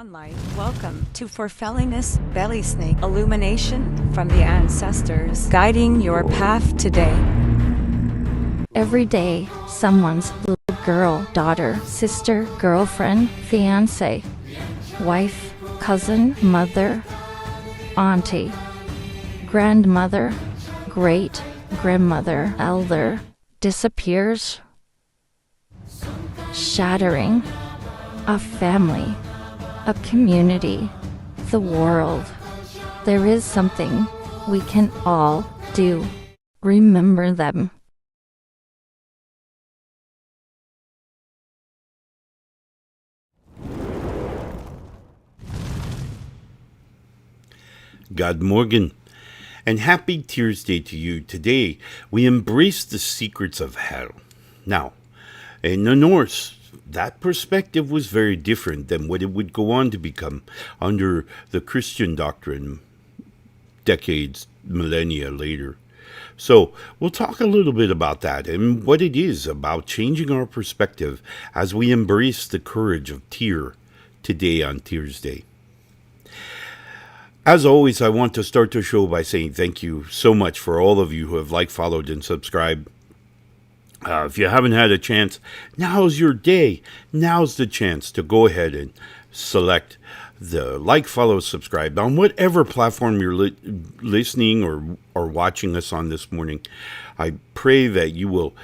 Online, welcome to Forfellingness Belysning illumination from the ancestors, guiding your path today. Every day, someone's little girl, daughter, sister, girlfriend, fiancé, wife, cousin, mother, auntie, grandmother, great-grandmother, elder, disappears, shattering a family, a community, the world. There is something we can all do. Remember them. God Morgen, and happy Tuesday to you. Today, we embrace the secrets of Hel. Now, in the Norse, that perspective was very different than what it would go on to become under the Christian doctrine decades, millennia later. So, we'll talk a little bit about that and what it is about changing our perspective as we embrace the courage of Tyr today on Tuesday. As always, I want to start the show by saying thank you so much for all of you who have liked, followed, and subscribed. If you haven't had a chance, now's your day. Now's the chance to go ahead and select the like, follow, subscribe on whatever platform you're listening or watching us on this morning. I pray that you will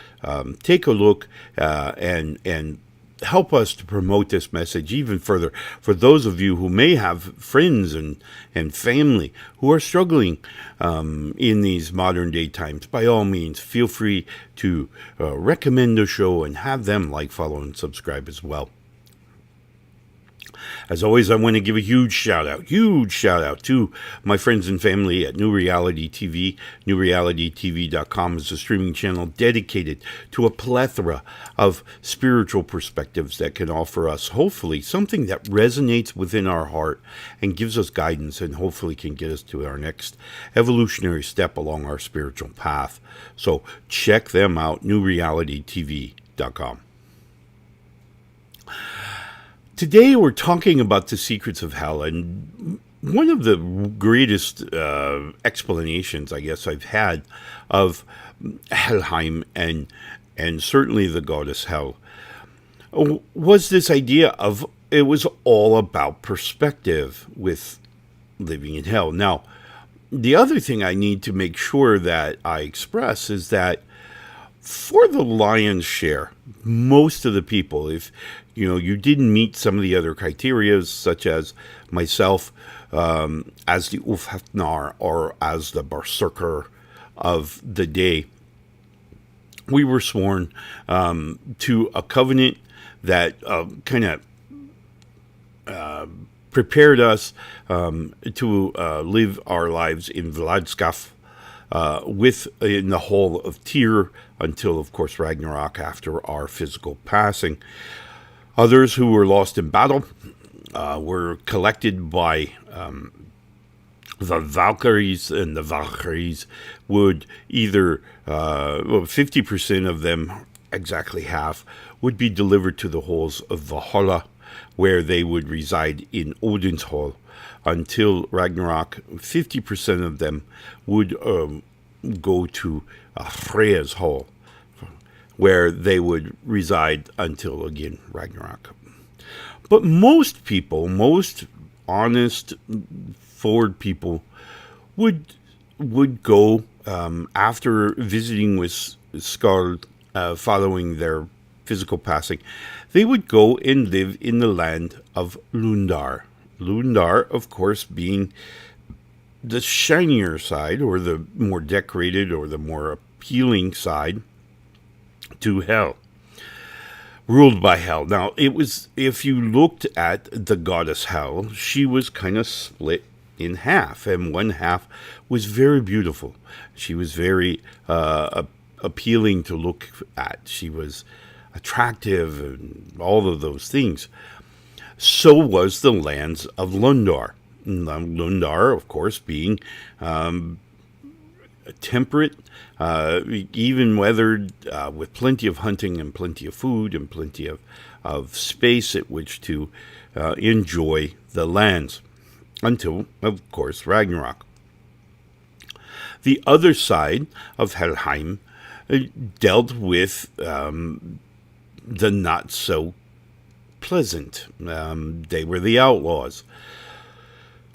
take a look and help us to promote this message even further for those of you who may have friends and family who are struggling in these modern day times. By all means, feel free to recommend the show and have them like, follow, and subscribe as well. As always, I want to give a huge shout out to my friends and family at New Reality TV. NewRealityTV.com is a streaming channel dedicated to a plethora of spiritual perspectives that can offer us, hopefully, something that resonates within our heart and gives us guidance and hopefully can get us to our next evolutionary step along our spiritual path. So check them out, NewRealityTV.com. Today we're talking about the secrets of Hel, and one of the greatest explanations, I guess, I've had of Helheim and certainly the goddess Hel was this idea of it was all about perspective with living in Hell. Now, the other thing I need to make sure that I express is that for the lion's share, most of the people, if you didn't meet some of the other criteria, such as myself as the ulfhednar or as the berserker of the day, we were sworn to a covenant that kind of prepared us to live our lives in Vladskaf in the hall of Tyr until, of course, Ragnarok after our physical passing. Others who were lost in battle were collected by the Valkyries, and the Valkyries would either, 50% of them, exactly half, would be delivered to the halls of Valhalla, where they would reside in Odin's hall. Until Ragnarok, 50% of them would go to Freya's hall, where they would reside until, again, Ragnarok. But most people, most honest, forward people, would go, after visiting with Skald, following their physical passing, they would go and live in the land of Lundar. Lundar, of course, being the shinier side, or the more decorated, or the more appealing side to Hel, ruled by Hel. Now, it was, if you looked at the goddess Hel, she was kind of split in half, and one half was very beautiful. She was very appealing to look at. She was attractive and all of those things. So was the lands of Lundar. Lundar, of course, being temperate, even weathered, with plenty of hunting and plenty of food and plenty of space at which to enjoy the lands until, of course, Ragnarok. The other side of Helheim dealt with the not so pleasant. They were the outlaws.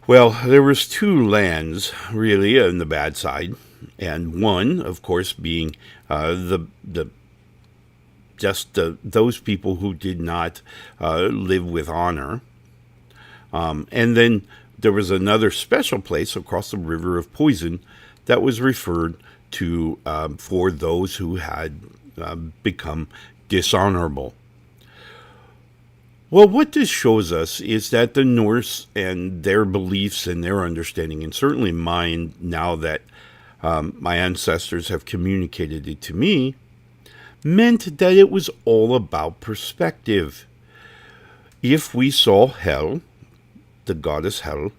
Well, there was two lands really on the bad side, and one, of course, being those people who did not live with honor, and then there was another special place across the River of Poison that was referred to for those who had become dishonorable. Well, what this shows us is that the Norse and their beliefs and their understanding, and certainly mine now that my ancestors have communicated it to me, meant that it was all about perspective. If we saw Hel, the goddess Hel,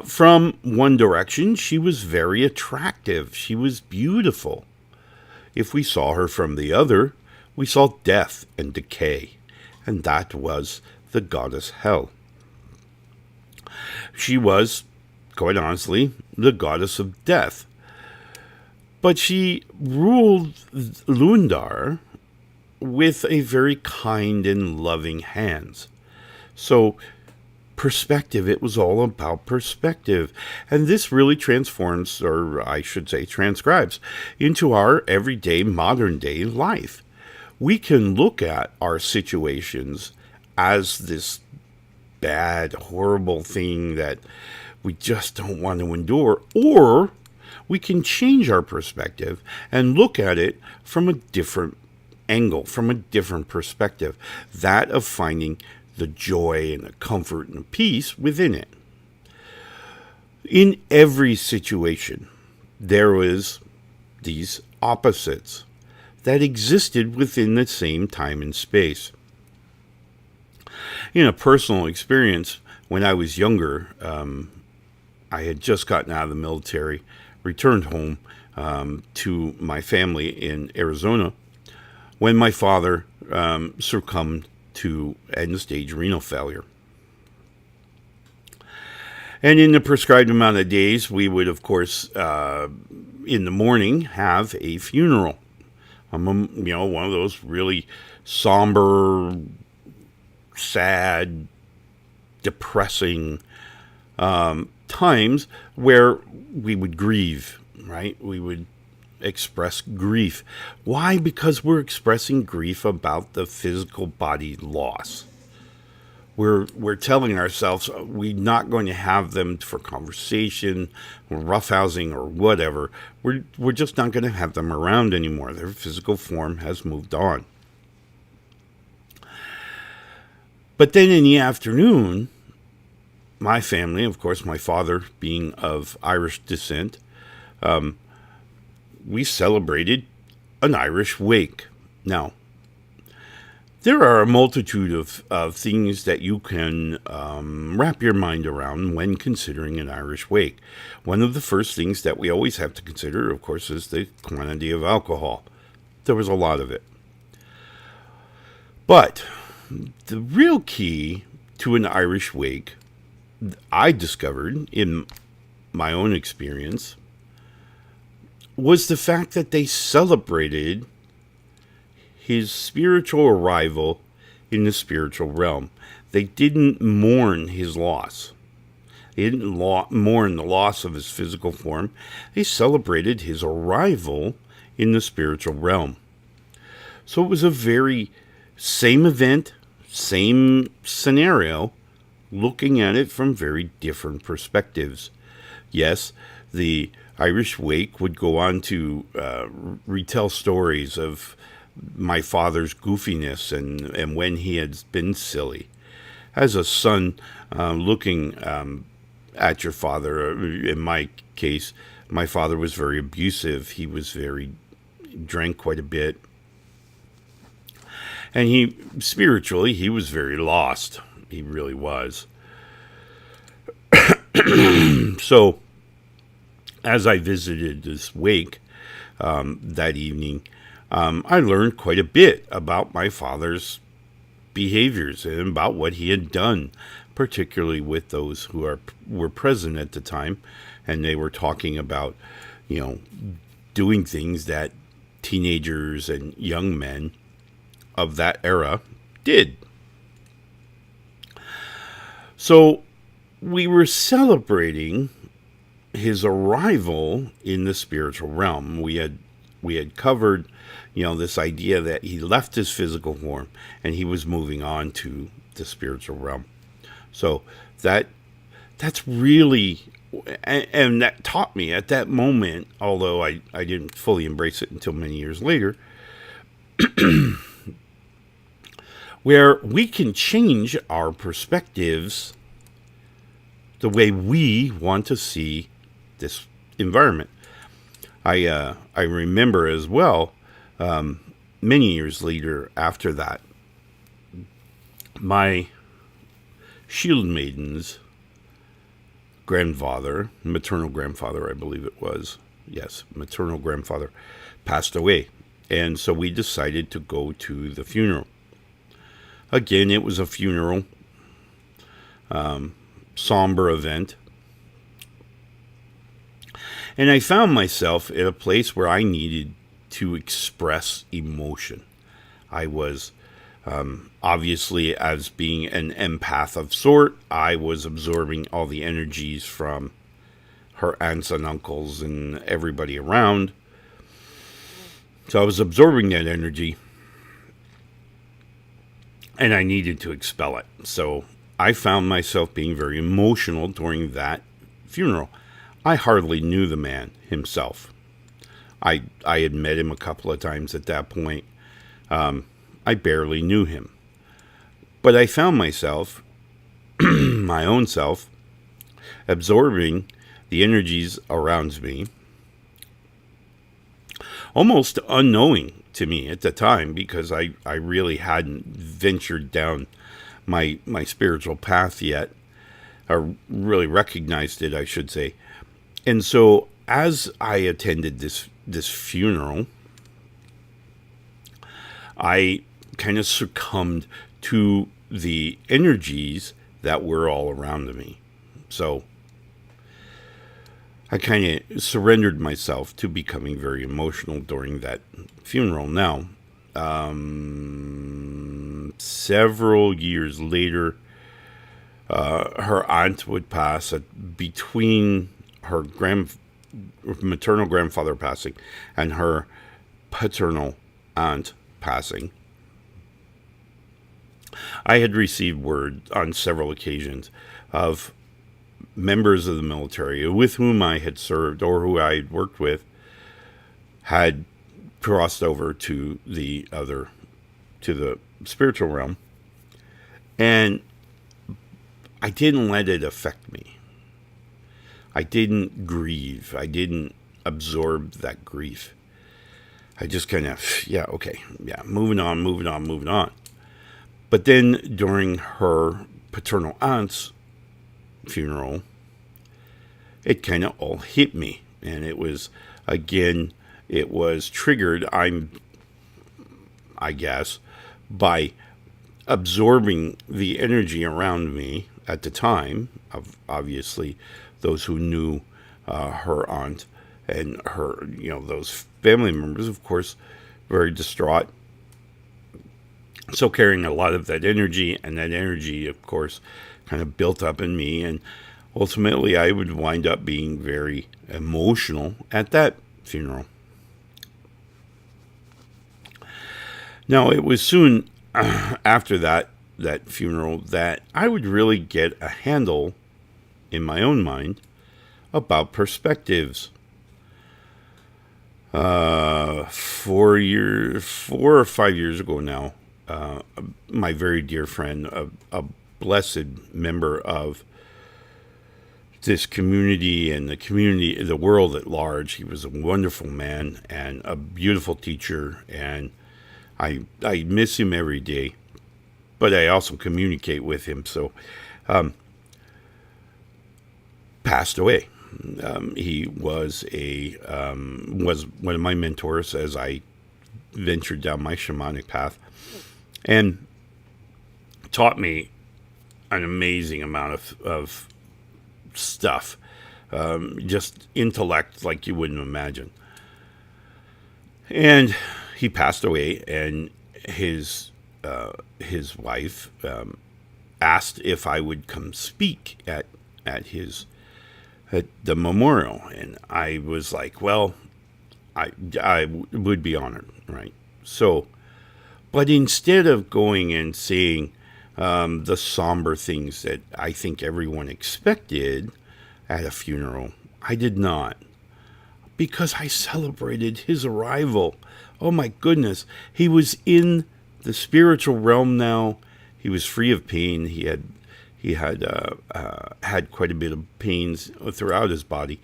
from one direction, she was very attractive. She was beautiful. If we saw her from the other, we saw death and decay. And that was the goddess Hel. She was, quite honestly, the goddess of death. But she ruled Lundar with a very kind and loving hands. So, perspective, it was all about perspective. And this really transforms, or I should say transcribes, into our everyday, modern day life. We can look at our situations as this bad, horrible thing that we just don't want to endure, or we can change our perspective and look at it from a different angle, from a different perspective, that of finding the joy and the comfort and the peace within it. In every situation, there was these opposites that existed within the same time and space. In a personal experience, when I was younger, I had just gotten out of the military, returned home to my family in Arizona, when my father succumbed to end-stage renal failure. And in the prescribed amount of days, we would, of course, in the morning, have a funeral. One of those really somber, sad, depressing times where we would grieve, right? We would express grief. Why? Because we're expressing grief about the physical body loss. We're telling ourselves we're not going to have them for conversation, or roughhousing, or whatever. We're just not going to have them around anymore. Their physical form has moved on. But then in the afternoon, my family, of course, my father being of Irish descent, we celebrated an Irish wake. Now, there are a multitude of things that you can wrap your mind around when considering an Irish wake. One of the first things that we always have to consider, of course, is the quantity of alcohol. There was a lot of it. But the real key to an Irish wake, I discovered in my own experience, was the fact that they celebrated his spiritual arrival in the spiritual realm. They didn't mourn his loss. They didn't mourn the loss of his physical form. They celebrated his arrival in the spiritual realm. So it was a very same event, same scenario, looking at it from very different perspectives. Yes, the Irish wake would go on to retell stories of my father's goofiness and when he had been silly. As a son, looking at your father, in my case, my father was very abusive. He drank quite a bit. And spiritually, he was very lost. He really was. So, as I visited this wake that evening, I learned quite a bit about my father's behaviors and about what he had done, particularly with those who were present at the time, and they were talking about, doing things that teenagers and young men of that era did. So we were celebrating his arrival in the spiritual realm. We had covered, this idea that he left his physical form and he was moving on to the spiritual realm. So that's really, and that taught me at that moment, although I didn't fully embrace it until many years later, where we can change our perspectives the way we want to see this environment. I remember as well, many years later after that, my shield maiden's grandfather, maternal grandfather, I believe it was, yes, maternal grandfather, passed away. And so we decided to go to the funeral. Again, it was a funeral, somber event. And I found myself at a place where I needed to express emotion. I was, obviously, as being an empath of sort, I was absorbing all the energies from her aunts and uncles and everybody around. So I was absorbing that energy, and I needed to expel it. So I found myself being very emotional during that funeral. I hardly knew the man himself. I had met him a couple of times at that point. I barely knew him. But I found myself, my own self, absorbing the energies around me, almost unknowing to me at the time, because I really hadn't ventured down my spiritual path yet, or really recognized it, I should say. And so as I attended this funeral, I kind of succumbed to the energies that were all around me. So I kind of surrendered myself to becoming very emotional during that funeral. Now, several years later, her aunt would pass between her maternal grandfather passing and her paternal aunt passing. I had received word on several occasions of members of the military with whom I had served or who I had worked with had crossed over to the spiritual realm, and I didn't let it affect me. I didn't grieve. I didn't absorb that grief. I just kind of, moving on. But then during her paternal aunt's funeral, it kind of all hit me. And it was triggered, I guess, by absorbing the energy around me at the time, of obviously those who knew her aunt and her, those family members, of course, very distraught. So carrying a lot of that energy, and that energy, of course, kind of built up in me, and ultimately I would wind up being very emotional at that funeral. Now, it was soon after that funeral that I would really get a handle in my own mind about perspectives. 4 or 5 years ago now, my very dear friend, a blessed member of this community and the world at large. He was a wonderful man and a beautiful teacher, and I miss him every day, but I also communicate with him. So, passed away. He was was one of my mentors as I ventured down my shamanic path, and taught me an amazing amount of stuff. Just intellect like you wouldn't imagine. And he passed away, and his wife asked if I would come speak at the memorial, and I was like, well, I would be honored, right? So, but instead of going and saying the somber things that I think everyone expected at a funeral, I did not, because I celebrated his arrival. Oh my goodness, he was in the spiritual realm now. He was free of pain. He had had quite a bit of pains throughout his body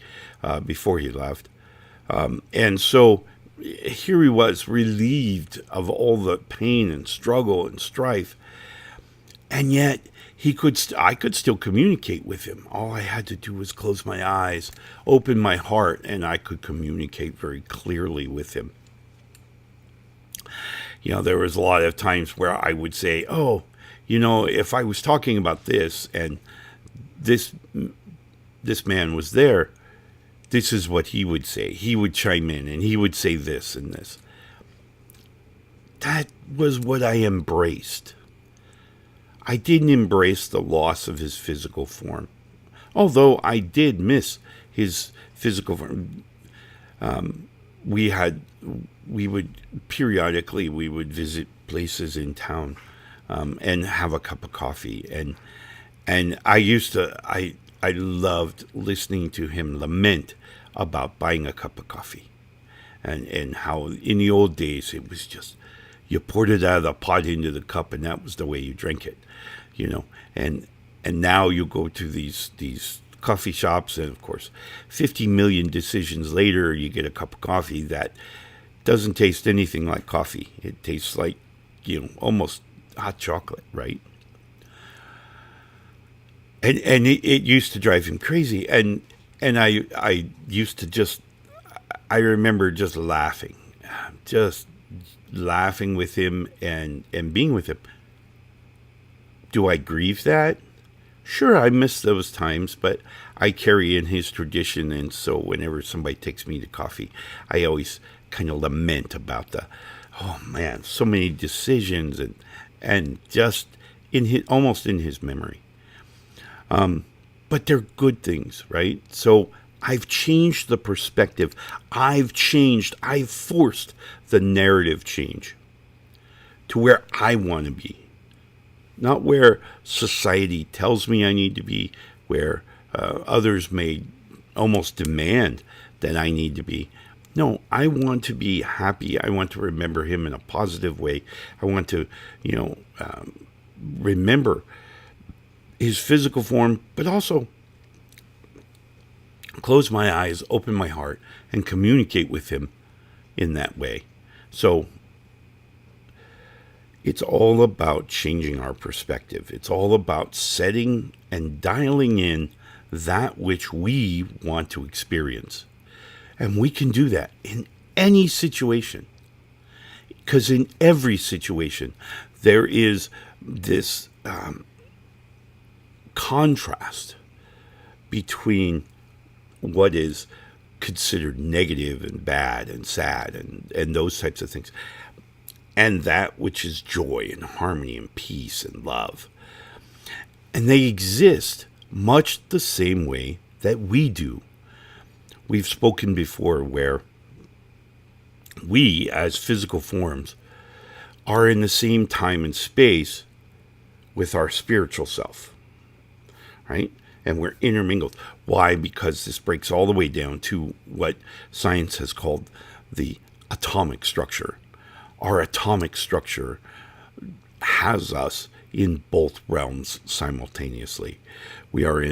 before he left. And so here he was, relieved of all the pain and struggle and strife. And yet I could still communicate with him. All I had to do was close my eyes, open my heart, and I could communicate very clearly with him. There was a lot of times where I would say, oh, if I was talking about this and this man was there, this is what he would say. He would chime in and he would say this and this. That was what I embraced. I didn't embrace the loss of his physical form, although I did miss his physical form. We would periodically visit places in town and have a cup of coffee, and I loved listening to him lament about buying a cup of coffee, and how in the old days it was just you poured it out of the pot into the cup, and that was the way you drank it, and now you go to these coffee shops, and of course 50 million decisions later you get a cup of coffee that doesn't taste anything like coffee. It tastes like almost hot chocolate, right? And it used to drive him crazy, and I used to I remember just laughing with him and being with him. Do I grieve that? Sure, I miss those times, but I carry in his tradition, and so whenever somebody takes me to coffee, I always kind of lament about oh man, so many decisions and just almost in his memory. But they're good things, right? So I've changed the perspective. I've forced the narrative change to where I want to be. Not where society tells me I need to be, where others may almost demand that I need to be. No, I want to be happy. I want to remember him in a positive way. I want to, remember his physical form, but also close my eyes, open my heart, and communicate with him in that way. So it's all about changing our perspective. It's all about setting and dialing in that which we want to experience. And we can do that in any situation. Because in every situation, there is this contrast between what is considered negative and bad and sad and those types of things, and that which is joy and harmony and peace and love. And they exist much the same way that we do. We've spoken before where we, as physical forms, are in the same time and space with our spiritual self, right? And we're intermingled. Why? Because this breaks all the way down to what science has called the atomic structure. Our atomic structure has us in both realms simultaneously. We are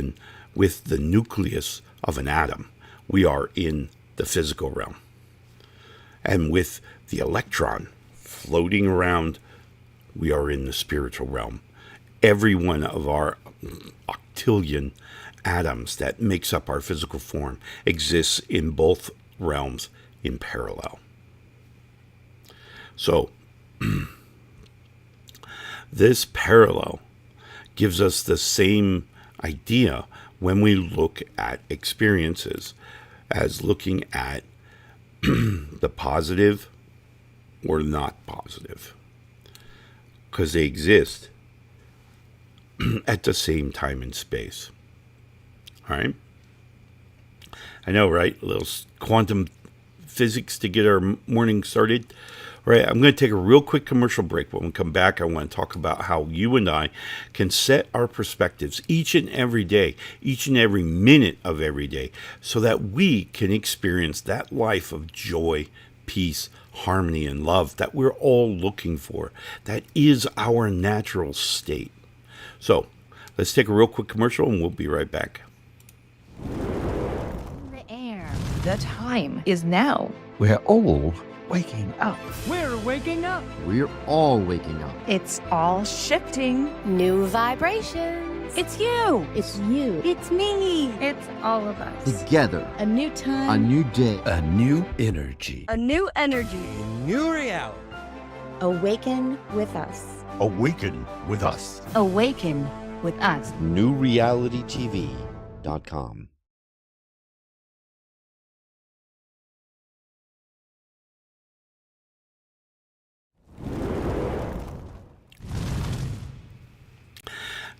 with the nucleus of an atom. We are in the physical realm. And with the electron floating around, we are in the spiritual realm. Every one of our octillion atoms that makes up our physical form exists in both realms in parallel. So, this parallel gives us the same idea when we look at experiences as looking at the positive or not positive, because they exist at the same time and space. All right? I know, right? A little quantum physics to get our morning started. All right, I'm going to take a real quick commercial break. When we come back, I want to talk about how you and I can set our perspectives each and every day, each and every minute of every day, so that we can experience that life of joy, peace, harmony, and love that we're all looking for. That is our natural state. So let's take a real quick commercial and we'll be right back. The air. The time is now. We're all waking up. We're waking up. We're all waking up. It's all shifting. New vibrations. It's you. It's you. It's me. It's all of us. Together. A new time. A new day. A new energy. A new energy. New reality. Awaken with us. Awaken with us. Awaken with us. NewRealityTV.com.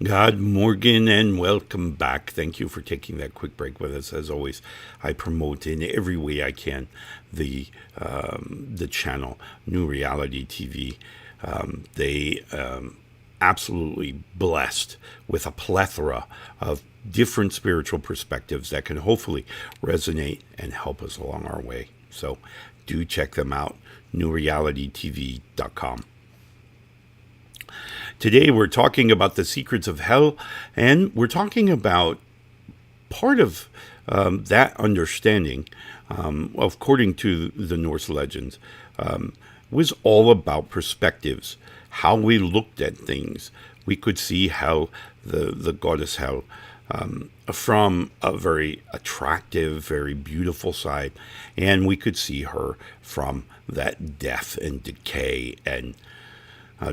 God Morgan, and welcome back. Thank you for taking that quick break with us. As always, I promote in every way I can the channel New Reality TV. They absolutely blessed with a plethora of different spiritual perspectives that can hopefully resonate and help us along our way. So do check them out, newrealitytv.com. Today we're talking about the Secrets of Hel, and we're talking about part of that understanding, according to the Norse legends, was all about perspectives, how we looked at things. We could see Hel, the goddess Hel, from a very attractive, very beautiful side, and we could see her from that death and decay and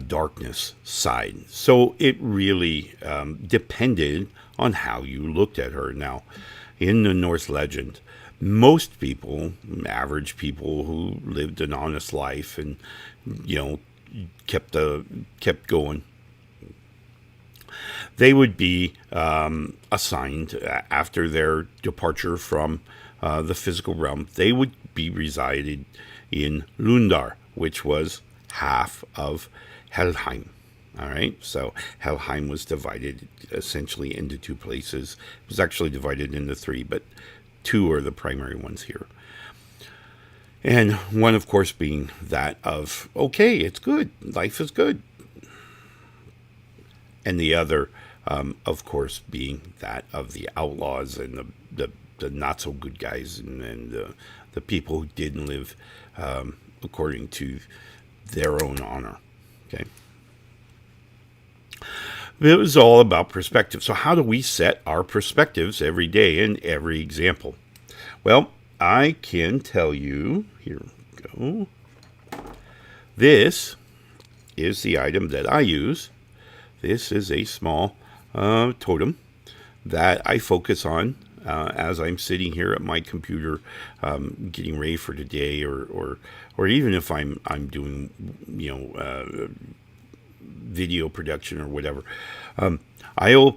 darkness side. So it really depended on how you looked at her. Now, in the Norse legend, most people, average people who lived an honest life and, kept going, they would be assigned after their departure from the physical realm. They would be resided in Lundar, which was half of Helheim. All right, so Helheim was divided essentially into two places. It was actually divided into three, but two are the primary ones here. And one, of course, being that of, okay, it's good, life is good. And the other, of course, being that of the outlaws and the not so good guys and the people who didn't live according to their own honor. Okay. It was all about perspective. So how do we set our perspectives every day in every example? Well, I can tell you, here we go. This is the item that I use. This is a small totem that I focus on as I'm sitting here at my computer, getting ready for the day, or even if I'm doing video production or whatever. I'll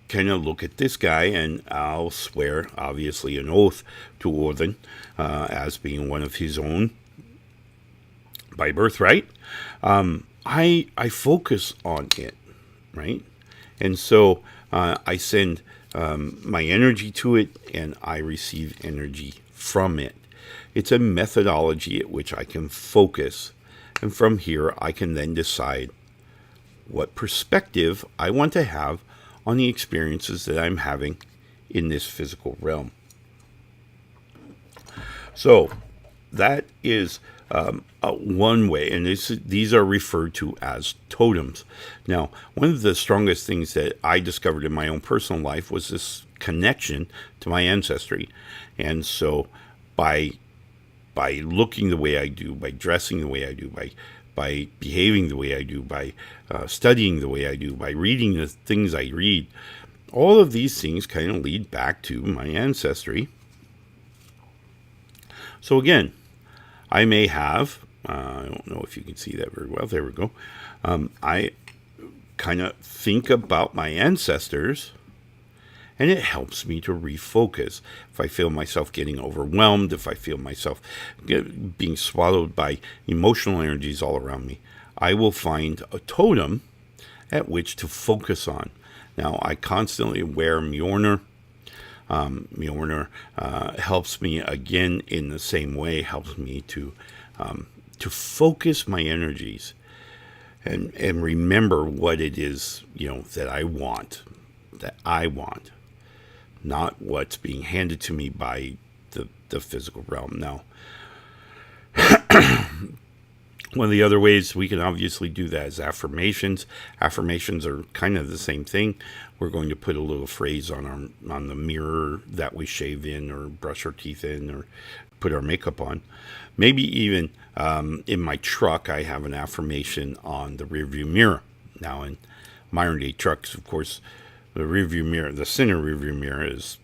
kind of look at this guy and I'll swear, obviously, an oath to Odin as being one of his own by birthright. I focus on it, right? And so I send my energy to it, and I receive energy from it. It's a methodology at which I can focus, and from here I can then decide what perspective I want to have on the experiences that I'm having in this physical realm. So that is one way, and these are referred to as totems. Now, one of the strongest things that I discovered in my own personal life was this connection to my ancestry. And so by looking the way I do, by dressing the way I do, by by behaving the way I do, by studying the way I do, by reading the things I read. All of these things kind of lead back to my ancestry. So again, I may have, I don't know if you can see that very well. There we go. I kind of think about my ancestors, and it helps me to refocus. If I feel myself getting overwhelmed, if I feel myself being swallowed by emotional energies all around me, I will find a totem at which to focus on. Now, I constantly wear Mjolnir. Mjolnir helps me again in the same way, helps me to focus my energies and remember what it is, that I want, not what's being handed to me by the physical realm. Now, one of the other ways we can obviously do that is affirmations. Affirmations are kind of the same thing. We're going to put a little phrase on the mirror that we shave in or brush our teeth in or put our makeup on. Maybe even in my truck, I have an affirmation on the rearview mirror. Now, in modern day trucks, of course, the rearview mirror, the center rearview mirror, is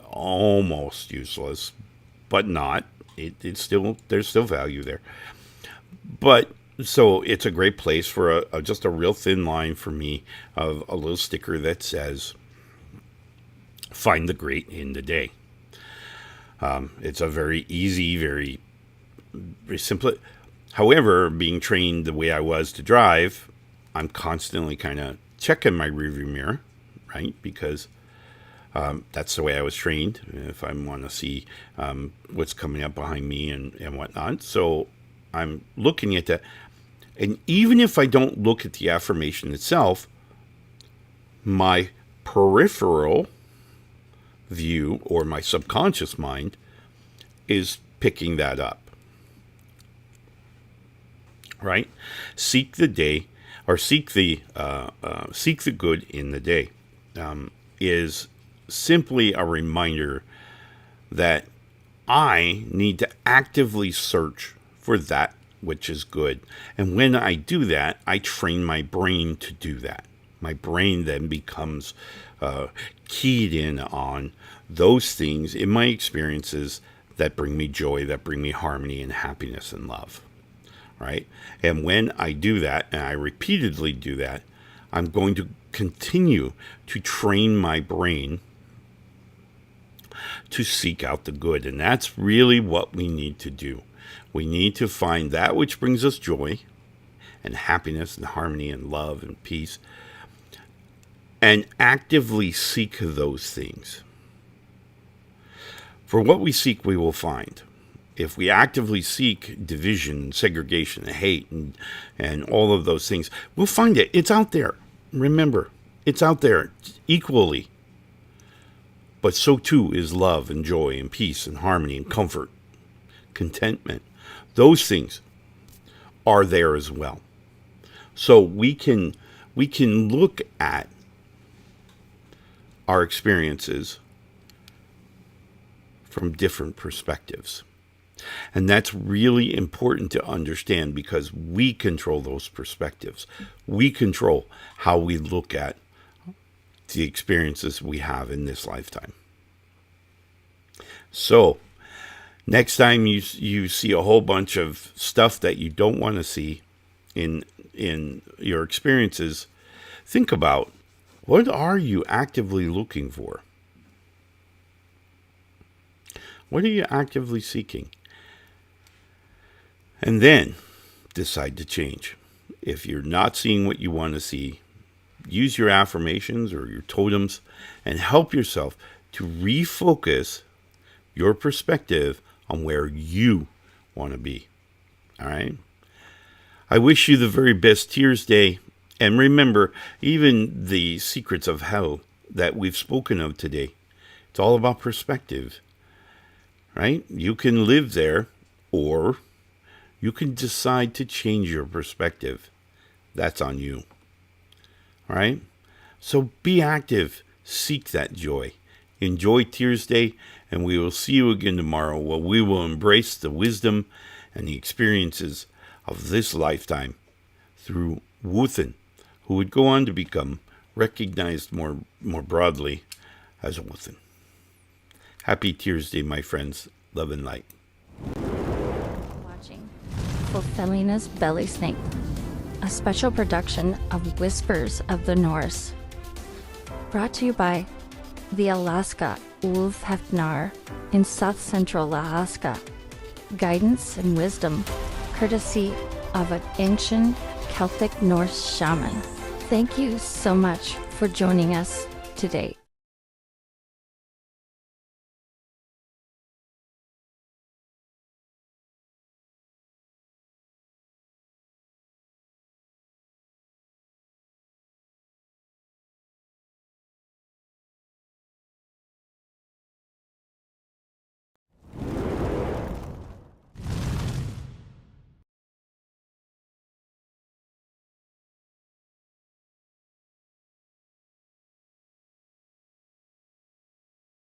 almost useless, but not. It's still, there's still value there. But so it's a great place for just a real thin line for me of a little sticker that says, "Find the great in the day." It's a very easy, very simple. However, being trained the way I was to drive, I'm constantly kind of checking my rearview mirror, right? Because that's the way I was trained. If I want to see what's coming up behind me and whatnot, so I'm looking at that. And even if I don't look at the affirmation itself, my peripheral view or my subconscious mind is picking that up. Right? Seek the day, or seek the good in the day, is simply a reminder that I need to actively search for that which is good. And when I do that, I train my brain to do that. My brain then becomes keyed in on those things in my experiences that bring me joy, that bring me harmony and happiness and love. Right? And when I do that, and I repeatedly do that, I'm going to continue to train my brain to seek out the good. And that's really what we need to do. We need to find that which brings us joy and happiness and harmony and love and peace, and actively seek those things. For what we seek, we will find. If we actively seek division, segregation, hate, and all of those things, we'll find it. It's out there. Remember, it's out there equally. But so too is love and joy and peace and harmony and comfort, contentment. Those things are there as well. So we can look at our experiences from different perspectives. And that's really important to understand, because we control those perspectives. We control how we look at the experiences we have in this lifetime. So, next time you see a whole bunch of stuff that you don't want to see in your experiences, think about, what are you actively looking for? What are you actively seeking? And then decide to change. If you're not seeing what you want to see, use your affirmations or your totems and help yourself to refocus your perspective on where you want to be. All right? I wish you the very best Tears Day. And remember, even the secrets of hell that we've spoken of today, it's all about perspective. Right? You can live there, or you can decide to change your perspective. That's on you. All right? So be active. Seek that joy. Enjoy Tears Day, and we will see you again tomorrow, where we will embrace the wisdom and the experiences of this lifetime through Wuthen, who would go on to become recognized more broadly as Wuthen. Happy Tuesday, my friends. Love and light. Watching Ulfhednar's Belysning, a special production of Whispers of the Norse. Brought to you by the Alaska ulfhednar in South Central Alaska. Guidance and wisdom, courtesy of an ancient Celtic Norse shaman. Thank you so much for joining us today.